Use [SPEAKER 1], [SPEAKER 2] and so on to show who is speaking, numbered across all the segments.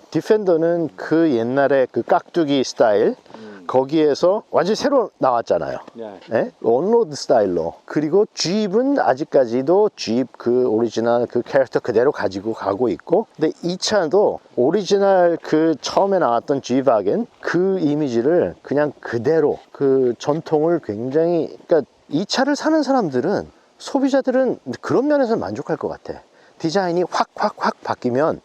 [SPEAKER 1] 디펜더는 그 옛날에 그 깍두기 스타일 거기에서 완전히 새로 나왔잖아요. 네? 온로드 스타일로. 그리고 Jeep은 아직까지도 Jeep 그 오리지널 그 캐릭터 그대로 가지고 가고 있고, 근데 이 차도 오리지널 그 처음에 나왔던 G-Wagon 그 이미지를 그냥 그대로 그 전통을 굉장히, 그러니까 이 차를 사는 사람들은, 소비자들은 그런 면에서 만족할 것 같아. 디자인이 확 바뀌면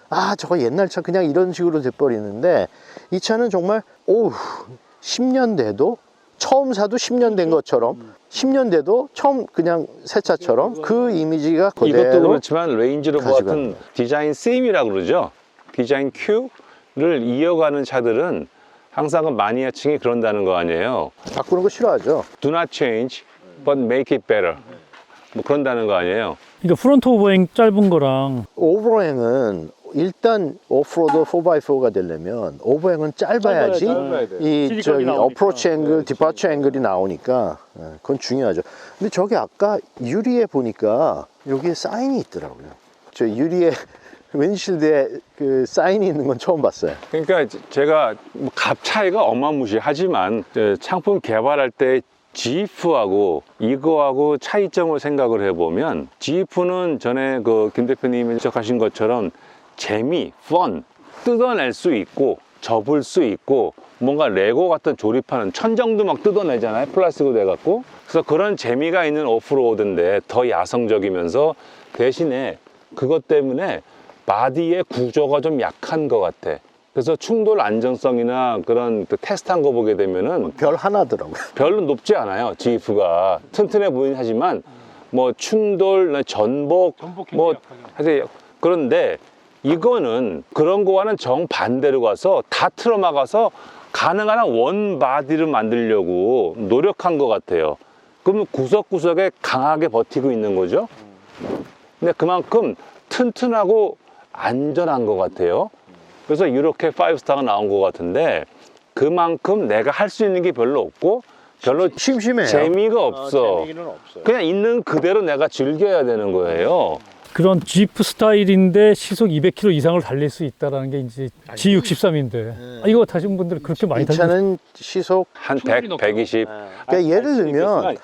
[SPEAKER 1] 아 저거 옛날 차 그냥 이런 식으로 돼버리는데, 이 차는 정말 10년 돼도 처음 사도 10년 된 것처럼, 10년 돼도 처음 그냥 새 차처럼 그 이미지가 그대로.
[SPEAKER 2] 이것도 그렇지만 레인지로버 같은 디자인 C이라고 그러죠. 디자인 Q를 이어가는 차들은 항상 그 마니아층이 그런다는 거 아니에요.
[SPEAKER 1] 바꾸는 거 싫어하죠.
[SPEAKER 2] Do not change but make it better, 뭐 그런다는 거 아니에요.
[SPEAKER 3] 그러니까 프론트 오버행 짧은 거랑
[SPEAKER 1] 오버행은 일단 오프로드 4x4가 되려면 오버행은 짧아야지 이 저기 어프로치 앵글, 디파처 앵글이 나오니까 그건 중요하죠. 근데 저기 아까 유리에 보니까 여기에 사인이 있더라고요. 저 유리에 윈실드에 그 사인이 있는 건 처음 봤어요.
[SPEAKER 2] 그러니까 제가 뭐 값 차이가 어마무시하지만 상품 개발할 때 지프하고 이거하고 차이점을 생각을 해보면, 지프는 전에 그 김 대표님이 지적하신 것처럼 재미, 펀, 뜯어낼 수 있고 접을 수 있고, 뭔가 레고 같은 조립하는 천정도 막 뜯어내잖아요, 플라스틱으로 돼갖고. 그래서 그런 재미가 있는 오프로드인데 더 야성적이면서, 대신에 그것 때문에 바디의 구조가 좀 약한 것 같아. 그래서 충돌 안정성이나 그런 테스트한 거 보게 되면은
[SPEAKER 1] 별 하나더라고요.
[SPEAKER 2] 별로 높지 않아요. GF가 튼튼해 보이긴 하지만 뭐 충돌, 전복 뭐 하여튼, 그런데 이거는 그런 거와는 정반대로 가서 다 틀어막아서 가능한 한 원 바디를 만들려고 노력한 것 같아요. 그러면 구석구석에 강하게 버티고 있는 거죠. 근데 그만큼 튼튼하고 안전한 것 같아요. 그래서 이렇게 5스타가 나온 것 같은데, 그만큼 내가 할 수 있는 게 별로 없고 별로
[SPEAKER 1] 심심해요.
[SPEAKER 2] 재미가 없어.
[SPEAKER 1] 재미는 없어요.
[SPEAKER 2] 그냥 있는 그대로 내가 즐겨야 되는 거예요.
[SPEAKER 3] 그런 지프 스타일인데 시속 200km 이상을 달릴 수 있다는 게 이제 G63인데 이거 타신 분들 그렇게 많이
[SPEAKER 1] 이
[SPEAKER 3] 타시는
[SPEAKER 1] 차는 시속
[SPEAKER 2] 한 100, 120.
[SPEAKER 1] 그러니까 예를 들면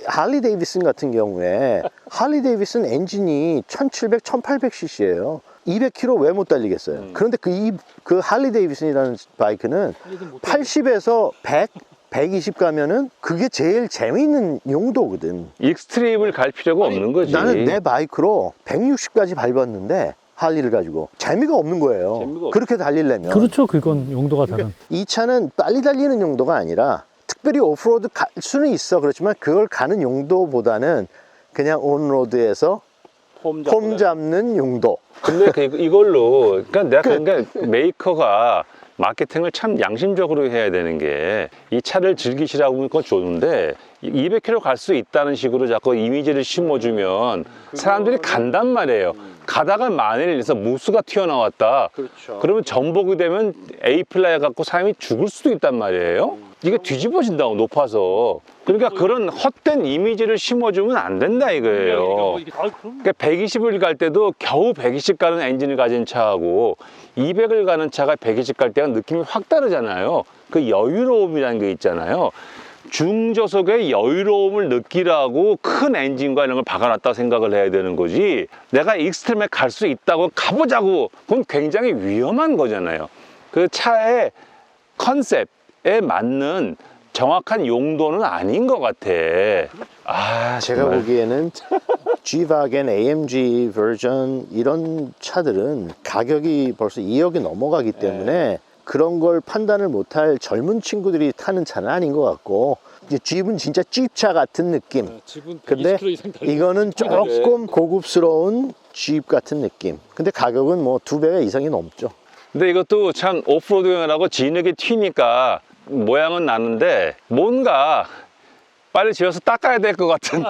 [SPEAKER 1] 할리 데이비슨 같은 경우에 할리 데이비슨 엔진이 1700, 1800cc예요. 200km 왜 못 달리겠어요? 그런데 그 할리 데이비슨이라는 바이크는 80에서 100, 120 가면은 그게 제일 재미있는 용도거든.
[SPEAKER 2] 익스트림을 갈 필요가 없는 거지.
[SPEAKER 1] 나는 내 바이크로 160까지 밟았는데 할리를 가지고 재미가 없는 거예요. 그렇게 달리려면.
[SPEAKER 3] 그렇죠. 그건 용도가 다른.
[SPEAKER 1] 이 차는 빨리 달리는 용도가 아니라 특별히 오프로드 갈 수는 있어. 그렇지만 그걸 가는 용도보다는 그냥 온로드에서 폼 잡는 용도.
[SPEAKER 2] 근데 이걸로 그러니까 메이커가 마케팅을 참 양심적으로 해야 되는 게, 이 차를 즐기시라고 하면 그건 좋은데 200km 갈 수 있다는 식으로 자꾸 이미지를 심어주면 사람들이 간단 말이에요. 가다가 만일에서 무수가 튀어나왔다.
[SPEAKER 1] 그렇죠.
[SPEAKER 2] 그러면 전복이 되면 에이플라이 갖고 사람이 죽을 수도 있단 말이에요. 이게 뒤집어진다고, 높아서. 그러니까 그런 헛된 이미지를 심어주면 안 된다 이거예요. 그러니까 120을 갈 때도 겨우 120 가는 엔진을 가진 차하고 200을 가는 차가 120 갈 때가 느낌이 확 다르잖아요. 그 여유로움이라는 게 있잖아요. 중저속의 여유로움을 느끼라고 큰 엔진과 이런 걸 박아놨다고 생각을 해야 되는 거지, 내가 익스트림에 갈 수 있다고 가보자고, 그건 굉장히 위험한 거잖아요. 그 차의 컨셉에 맞는 정확한 용도는 아닌 것 같아.
[SPEAKER 1] 제가
[SPEAKER 2] 정말.
[SPEAKER 1] 보기에는 G-Wagon, AMG 버전 이런 차들은 가격이 벌써 2억이 넘어가기 때문에 그런 걸 판단을 못할 젊은 친구들이 타는 차는 아닌 것 같고, 이제 Jeep은 진짜 Jeep차 같은 느낌. 근데 이거는 조금 고급스러운 Jeep 같은 느낌. 근데 가격은 뭐 2배가 이상이 넘죠.
[SPEAKER 2] 근데 이것도 참 오프로드용이라고 진하게 튀니까 모양은 나는데 뭔가 빨리 지어서 닦아야 될 것 같은.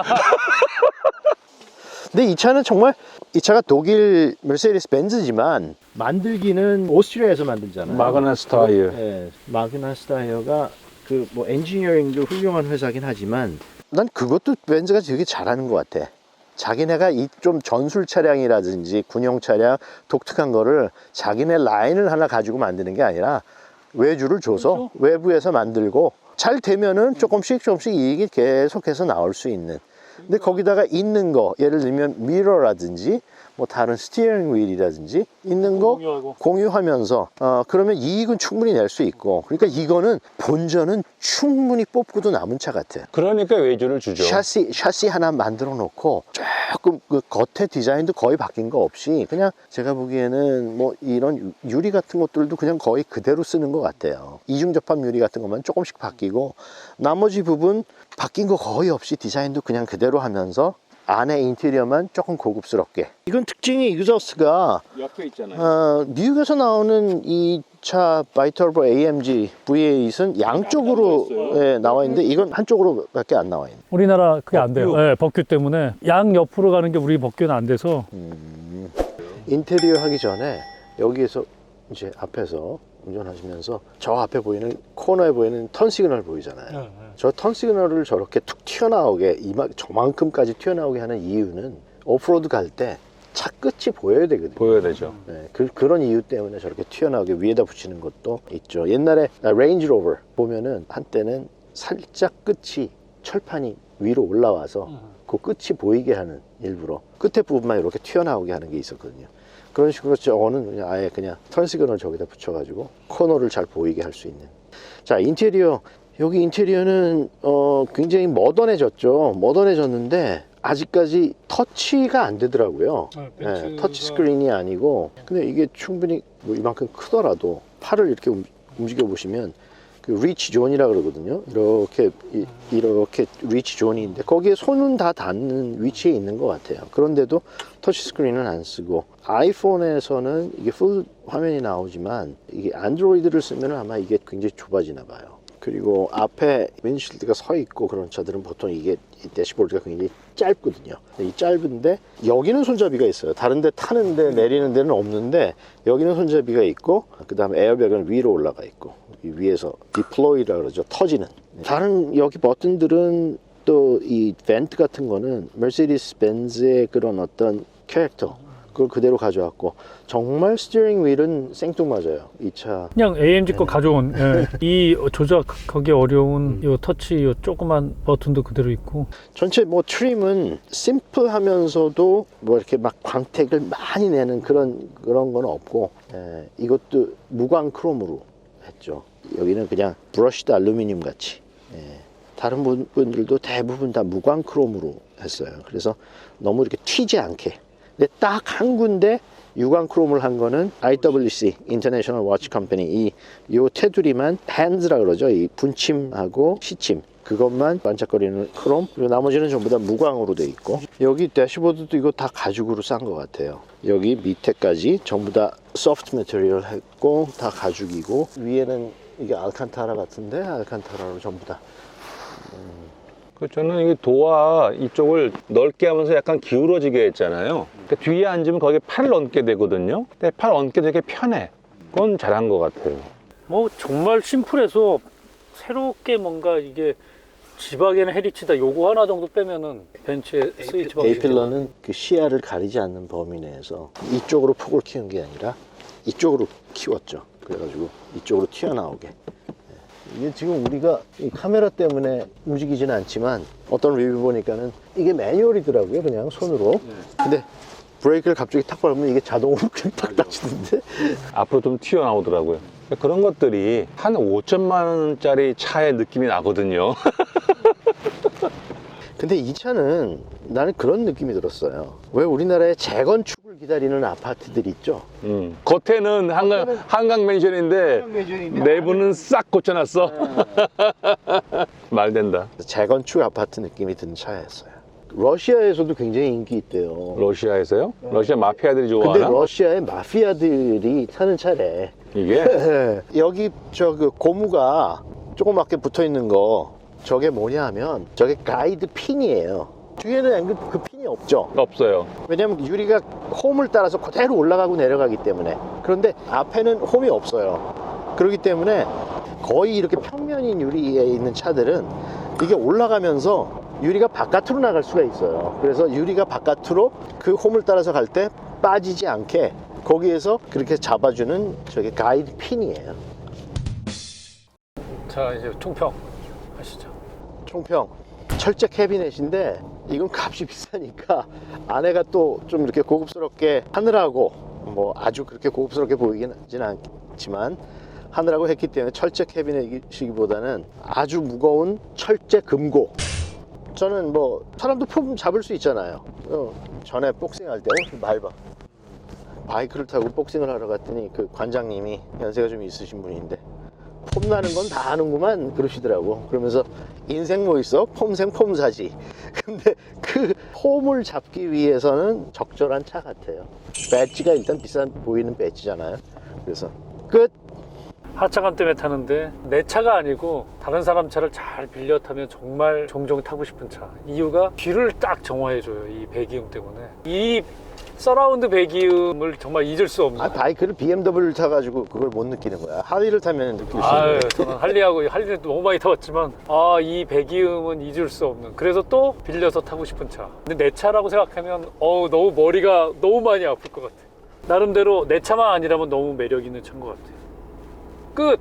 [SPEAKER 1] 근데 이 차는 정말, 이 차가 독일 메르세데스 벤츠지만 만들기는 오스트리아에서 만들잖아요.
[SPEAKER 2] 마그나 스타일.
[SPEAKER 1] 네, 마그나 스타이어가 그 뭐 엔지니어링도 훌륭한 회사긴 하지만 난 그것도 벤츠가 되게 잘하는 것 같아. 자기네가 이 좀 전술 차량이라든지 군용 차량 독특한 거를 자기네 라인을 하나 가지고 만드는 게 아니라 외주를 줘서
[SPEAKER 3] 그렇죠.
[SPEAKER 1] 외부에서 만들고 잘 되면은 조금씩 이익이 계속해서 나올 수 있는. 근데 거기다가 있는 거, 예를 들면 미러라든지 뭐 다른 스티어링 휠이라든지 있는 거 공유하면서 그러면 이익은 충분히 낼 수 있고, 그러니까 이거는 본전은 충분히 뽑고도 남은 차 같아.
[SPEAKER 2] 그러니까 외주를 주죠.
[SPEAKER 1] 샤시 하나 만들어 놓고 조금 그 겉에 디자인도 거의 바뀐 거 없이 그냥 제가 보기에는 뭐 이런 유리 같은 것들도 그냥 거의 그대로 쓰는 것 같아요. 이중 접합 유리 같은 것만 조금씩 바뀌고 나머지 부분 바뀐 거 거의 없이 디자인도 그냥 그대로 하면서 안에 인테리어만 조금 고급스럽게. 이건 특징이 exhaust가
[SPEAKER 2] 옆에 있잖아요.
[SPEAKER 1] 미국에서 나오는 이 차 바이터보 AMG V8은 양쪽으로 나와 있는데 이건 한쪽으로밖에 안 나와 있는.
[SPEAKER 3] 우리나라 그게 안 돼요. 네, 법규 때문에 양 옆으로 가는 게 우리 법규는 안 돼서.
[SPEAKER 1] 인테리어 하기 전에 여기에서 이제 앞에서 운전하시면서 저 앞에 보이는 코너에 보이는 턴 시그널 보이잖아요. 저 턴 시그널을 저렇게 툭 튀어나오게 저만큼까지 튀어나오게 하는 이유는 오프로드 갈 때 차 끝이 보여야 되거든요.
[SPEAKER 2] 보여야 되죠.
[SPEAKER 1] 네, 그런 이유 때문에 저렇게 튀어나오게 위에다 붙이는 것도 있죠. 옛날에 레인지 로버 보면은 한때는 살짝 끝이 철판이 위로 올라와서 그 끝이 보이게 하는, 일부러 끝에 부분만 이렇게 튀어나오게 하는 게 있었거든요. 그런 식으로 저는 그냥 아예 그냥 턴 시그널 저기다 붙여가지고 코너를 잘 보이게 할 수 있는. 자, 인테리어. 여기 인테리어는 굉장히 모던해졌는데 아직까지 터치가 안 되더라고요. 네, 터치 스크린이 아니고, 근데 이게 충분히 뭐 이만큼 크더라도 팔을 이렇게 움직여 보시면 그 리치 존이라 그러거든요. 이렇게 리치 존이 있는데 거기에 손은 다 닿는 위치에 있는 것 같아요. 그런데도 터치 스크린은 안 쓰고, 아이폰에서는 이게 풀 화면이 나오지만 이게 안드로이드를 쓰면 아마 이게 굉장히 좁아지나 봐요. 그리고 앞에 윈실드가 서 있고 그런 차들은 보통 이게 이 대시보드가 굉장히 짧거든요. 이 짧은데 여기는 손잡이가 있어요. 다른 데 타는데 내리는 데는 없는데 여기는 손잡이가 있고, 그 다음에 에어백은 위로 올라가 있고, 이 위에서 디플로이라 그러죠. 터지는. 다른 여기 버튼들은 또 이 벤트 같은 거는 메르세디스 벤츠의 그런 어떤 캐릭터, 그걸 그대로 가져왔고, 정말 스티어링 휠은 생뚱맞아요. 이 차.
[SPEAKER 3] 그냥 AMG 거 가져온 이 조작하기 어려운 이 터치 이 조그만 버튼도 그대로 있고.
[SPEAKER 1] 전체 뭐 트림은 심플하면서도 뭐 이렇게 막 광택을 많이 내는 그런 건 없고, 이것도 무광 크롬으로 했죠. 여기는 그냥 브러쉬드 알루미늄 같이. 다른 분들도 대부분 다 무광 크롬으로 했어요. 그래서 너무 이렇게 튀지 않게. 근데 딱 한 군데 유광 크롬을 한 거는 IWC, International Watch Company, 요 테두리만 핸즈라 그러죠. 이 분침하고 시침, 그것만 반짝거리는 크롬, 그리고 나머지는 전부 다 무광으로 돼 있고, 여기 대시보드도 이거 다 가죽으로 싼 것 같아요. 여기 밑에까지 전부 다 소프트 매테리얼 했고 다 가죽이고, 위에는 이게 알칸타라 같은데 알칸타라로 전부 다.
[SPEAKER 2] 저는 이게 도화 이쪽을 넓게 하면서 약간 기울어지게 했잖아요. 그러니까 뒤에 앉으면 거기에 팔을 얹게 되거든요. 근데 팔 얹게 되게 편해. 그건 잘한 것 같아요.
[SPEAKER 3] 뭐 정말 심플해서 새롭게 뭔가 이게 지박에는 헤리치다 요거 하나 정도 빼면은 벤츠의 스위치 방식.
[SPEAKER 1] A필러는 그 시야를 가리지 않는 범위 내에서 이쪽으로 폭을 키운 게 아니라 이쪽으로 키웠죠. 그래가지고 이쪽으로 튀어나오게. 이게 지금 우리가 이 카메라 때문에 움직이지는 않지만 어떤 리뷰 보니까는 이게 매뉴얼이더라고요. 그냥 손으로. 근데 브레이크를 갑자기 탁 밟으면 이게 자동으로 그냥 탁 닫히던데.
[SPEAKER 2] 앞으로 좀 튀어나오더라고요. 그런 것들이 한 5천만 원짜리 차의 느낌이 나거든요.
[SPEAKER 1] 근데 이 차는 나는 그런 느낌이 들었어요. 왜 우리나라에 재건축을 기다리는 아파트들 있죠?
[SPEAKER 2] 겉에는 한강 맨션인데 내부는 싹 고쳐놨어. 말 된다.
[SPEAKER 1] 재건축 아파트 느낌이 드는 차였어요. 러시아에서도 굉장히 인기 있대요.
[SPEAKER 2] 러시아에서요? 러시아 마피아들이
[SPEAKER 1] 근데
[SPEAKER 2] 좋아하나?
[SPEAKER 1] 러시아의 마피아들이 타는 차래.
[SPEAKER 2] 이게?
[SPEAKER 1] 여기 그 고무가 조그맣게 붙어 있는 거, 저게 뭐냐 하면 저게 가이드 핀이에요. 뒤에는 그 핀이 없죠.
[SPEAKER 2] 없어요.
[SPEAKER 1] 왜냐면 유리가 홈을 따라서 그대로 올라가고 내려가기 때문에. 그런데 앞에는 홈이 없어요. 그렇기 때문에 거의 이렇게 평면인 유리에 있는 차들은 이게 올라가면서 유리가 바깥으로 나갈 수가 있어요. 그래서 유리가 바깥으로 그 홈을 따라서 갈 때 빠지지 않게 거기에서 그렇게 잡아주는 저게 가이드 핀이에요.
[SPEAKER 3] 자, 이제 총평 하시죠.
[SPEAKER 1] 총평. 철제 캐비넷인데 이건 값이 비싸니까 안에가 또 좀 이렇게 고급스럽게 하느라고 뭐 아주 그렇게 고급스럽게 보이긴 않지만 하느라고 했기 때문에 철제 캐비넷이기보다는 아주 무거운 철제 금고. 저는 뭐 사람도 폼 잡을 수 있잖아요. 전에 복싱할 때 밟아 바이크를 타고 복싱을 하러 갔더니 그 관장님이 연세가 좀 있으신 분인데 폼 나는 건 다 아는구만 그러시더라고. 그러면서 인생 뭐 있어? 폼생 폼사지. 근데 그 폼을 잡기 위해서는 적절한 차 같아요. 배지가 일단 비싸 보이는 배지잖아요. 그래서 끝.
[SPEAKER 3] 하차감 때문에 타는데 내 차가 아니고 다른 사람 차를 잘 빌려 타면 정말 종종 타고 싶은 차. 이유가 뒤를 딱 정화해줘요. 이 배기음 때문에. 이 서라운드 배기음을 정말 잊을 수 없는.
[SPEAKER 1] 바이크를 BMW를 타가지고 그걸 못 느끼는 거야. 하리를 타면 느낄 수 있는
[SPEAKER 3] 아유,
[SPEAKER 1] 거야.
[SPEAKER 3] 저는 할리는 너무 많이 타봤지만 이 배기음은 잊을 수 없는. 그래서 또 빌려서 타고 싶은 차. 근데 내 차라고 생각하면 너무 머리가 너무 많이 아플 것 같아. 나름대로 내 차만 아니라면 너무 매력 있는 차인 것 같아. 끝!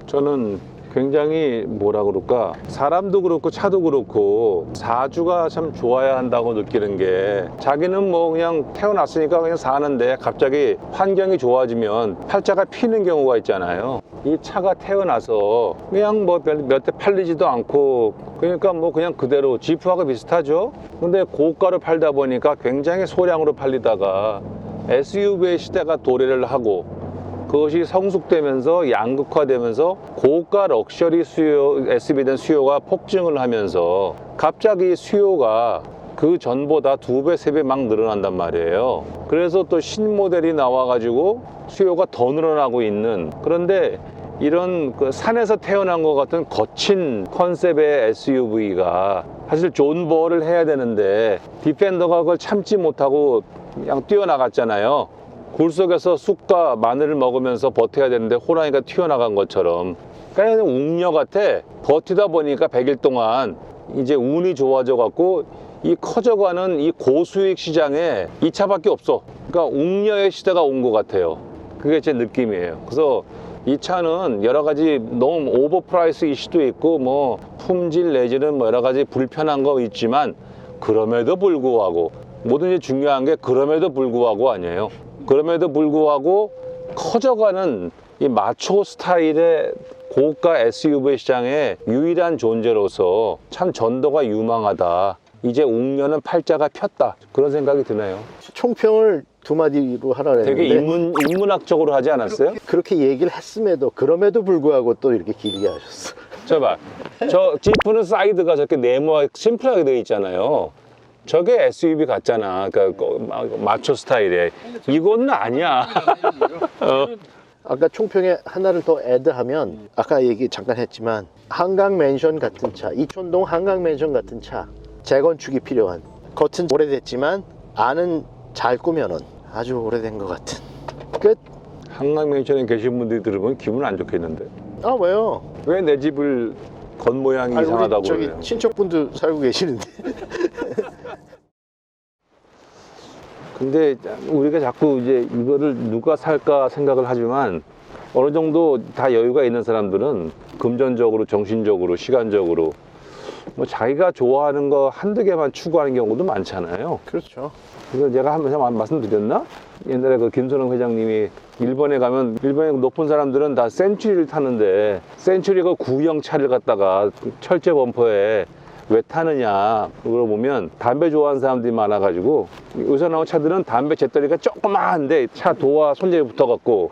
[SPEAKER 2] 저는 굉장히 뭐라 그럴까, 사람도 그렇고 차도 그렇고 사주가 참 좋아야 한다고 느끼는 게, 자기는 뭐 그냥 태어났으니까 그냥 사는데 갑자기 환경이 좋아지면 팔자가 피는 경우가 있잖아요. 이 차가 태어나서 그냥 뭐 몇 대 팔리지도 않고, 그러니까 뭐 그냥 그대로 지프하고 비슷하죠. 근데 고가로 팔다 보니까 굉장히 소량으로 팔리다가 SUV의 시대가 도래를 하고, 그것이 성숙되면서 양극화되면서 고가 럭셔리 수요, SUV에 대한 수요가 폭증을 하면서 갑자기 수요가 그 전보다 2배, 3배 막 늘어난단 말이에요. 그래서 또 신모델이 나와가지고 수요가 더 늘어나고 있는, 그런데 이런 그 산에서 태어난 것 같은 거친 컨셉의 SUV가 사실 존 버를 해야 되는데 디펜더가 그걸 참지 못하고 그냥 뛰어나갔잖아요. 굴 속에서 쑥과 마늘을 먹으면서 버텨야 되는데 호랑이가 튀어나간 것처럼, 그냥 웅녀 같아. 버티다 보니까 100일 동안 이제 운이 좋아져 갖고 이 커져가는 이 고수익 시장에 이 차밖에 없어. 그러니까 웅녀의 시대가 온 것 같아요. 그게 제 느낌이에요. 그래서 이 차는 여러 가지 너무 오버프라이스 이슈도 있고 뭐 품질 내지는 뭐 여러 가지 불편한 거 있지만, 그럼에도 불구하고 뭐든지 중요한 게 그럼에도 불구하고 아니에요. 그럼에도 불구하고 커져가는 이 마초 스타일의 고가 SUV 시장의 유일한 존재로서 참 전도가 유망하다. 이제 웅녀는 팔자가 폈다. 그런 생각이 드네요.
[SPEAKER 1] 총평을 두 마디로 하라 그랬는데
[SPEAKER 2] 되게 인문학적으로 하지 않았어요?
[SPEAKER 1] 그렇게 얘기를 했음에도 그럼에도 불구하고 또 이렇게 길게 하셨어.
[SPEAKER 2] 저 지프는 사이드가 저렇게 네모하게 심플하게 되어 있잖아요. 저게 SUV 같잖아. 그러니까 마초 스타일에. 이건 아니야.
[SPEAKER 1] 아까 총평에 하나를 더 애드하면, 아까 얘기 잠깐 했지만 한강 맨션 같은 차, 이촌동 한강 맨션 같은 차, 재건축이 필요한, 겉은 오래됐지만 안은 잘 꾸며놓은 아주 오래된 것 같은. 끝.
[SPEAKER 2] 한강 맨션에 계신 분들이 들으면 기분 안 좋겠는데.
[SPEAKER 1] 아 왜요?
[SPEAKER 2] 왜 내 집을 겉모양이
[SPEAKER 1] 아니,
[SPEAKER 2] 이상하다고
[SPEAKER 1] 우리 저기
[SPEAKER 2] 그래요?
[SPEAKER 1] 친척분들 살고 계시는데.
[SPEAKER 2] 근데 우리가 자꾸 이제 이거를 누가 살까 생각을 하지만, 어느 정도 다 여유가 있는 사람들은 금전적으로, 정신적으로, 시간적으로 뭐 자기가 좋아하는 거 한두 개만 추구하는 경우도 많잖아요.
[SPEAKER 1] 그렇죠.
[SPEAKER 2] 그래서 제가 한번 말씀드렸나? 옛날에 그 김선영 회장님이 일본에 가면, 일본에 높은 사람들은 다 센츄리를 타는데, 센츄리가 구형 차를 갖다가 철제 범퍼에 왜 타느냐 물어보면 담배 좋아하는 사람들이 많아가지고, 요새 나온 차들은 담배 재떨이가 조그마한데 차 도와 손잡이 붙어갖고,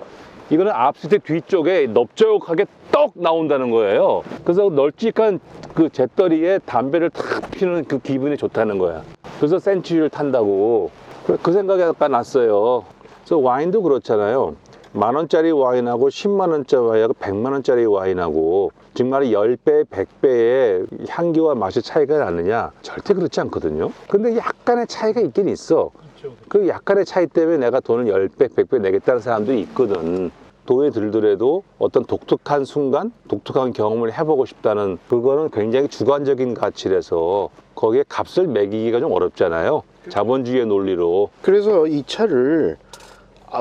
[SPEAKER 2] 이거는 앞시트 뒤쪽에 넓적하게 떡 나온다는 거예요. 그래서 널찍한 그 재떨이에 담배를 탁 피는 그 기분이 좋다는 거야. 그래서 센츄리를 탄다고. 그 생각이 약간 났어요. 그래서 와인도 그렇잖아요. 10,000원짜리 와인하고 10만원짜리 와인하고 100만원짜리 와인하고 정말 10배, 100배의 향기와 맛의 차이가 나느냐? 절대 그렇지 않거든요. 근데 약간의 차이가 있긴 있어. 그 약간의 차이 때문에 내가 돈을 10배, 100배 내겠다는 사람들이 있거든. 도에 들더라도 어떤 독특한 순간, 독특한 경험을 해보고 싶다는 그거는 굉장히 주관적인 가치라서 거기에 값을 매기기가 좀 어렵잖아요. 자본주의의 논리로.
[SPEAKER 1] 그래서 이 차를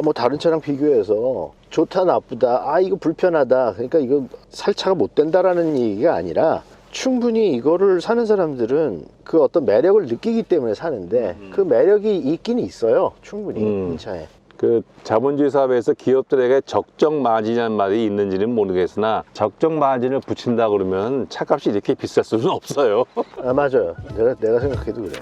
[SPEAKER 1] 뭐 다른 차랑 비교해서 좋다 나쁘다 이거 불편하다 그러니까 이거 살 차가 못 된다라는 얘기가 아니라 충분히 이거를 사는 사람들은 그 어떤 매력을 느끼기 때문에 사는데 그 매력이 있긴 있어요. 충분히 이 차에.
[SPEAKER 2] 그 자본주의 사회에서 기업들에게 적정 마진이라는 말이 있는지는 모르겠으나 적정 마진을 붙인다 그러면 차값이 이렇게 비쌀 수는 없어요.
[SPEAKER 1] 맞아요. 내가 생각해도 그래.